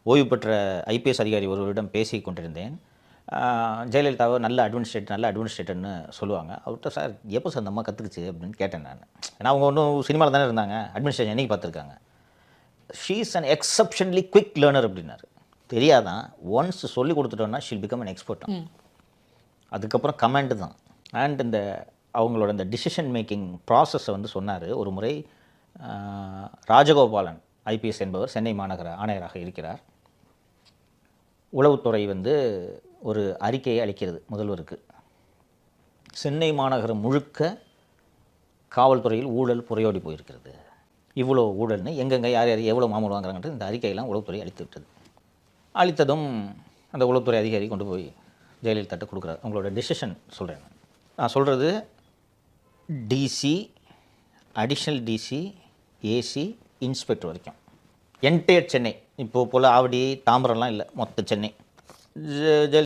ஓய்வு பெற்ற ஐபிஎஸ் அதிகாரி ஒருவரிடம் பேசி கொண்டிருந்தேன். ஜெயலலிதாவை நல்ல அட்மினிஸ்ட்ரேட்டர்னு சொல்லுவாங்க. அவர்கிட்ட சார் எப்போ சார் அந்த அம்மா கற்றுக்குச்சு அப்படின்னு கேட்டேன் நான். ஏன்னா அவங்க ஒன்றும் சினிமாவில் தானே இருந்தாங்க, அட்மினிஸ்ட்ரேஷன் என்னைக்கு பார்த்துருக்காங்க. She is an exceptionally quick learner அப்படின்னாரு. தெரியாதான், ஒன்ஸ் சொல்லி கொடுத்துட்டோன்னா ஷீல் பிகம் அன் எக்ஸ்பர்ட். அதுக்கப்புறம் கமெண்ட் தான். அண்ட் இந்த அவங்களோட இந்த டிசிஷன் மேக்கிங் ப்ராசஸை வந்து சொன்னார். ஒரு முறை ராஜகோபாலன் ஐபிஎஸ் என்பவர் சென்னை மாநகர ஆணையராக இருக்கிறார். உளவுத்துறை வந்து ஒரு அறிக்கையை அளிக்கிறது முதல்வருக்கு. சென்னை மாநகரம் முழுக்க காவல்துறையில் ஊழல் புரையோடி போயிருக்கிறது, இவ்வளோ ஊழல்னு எங்கெங்கே யார் யார் எவ்வளோ மாமூல் வாங்குறாங்கன்றது இந்த அறிக்கையெல்லாம் உளவுத்துறை அளித்து விட்டது. அளித்ததும் அந்த உளவுத்துறை அதிகாரி கொண்டு போய் ஜெயலலிதாட்ட கொடுக்குறாரு. அவங்களோட டெசிஷன் சொல்கிறேன். நான் சொல்கிறது DC, additional DC, AC, inspector வரைக்கும் என்டையர் சென்னை. இப்போது போல் ஆவடி தாம்பரம்லாம் இல்லை, மொத்த சென்னை.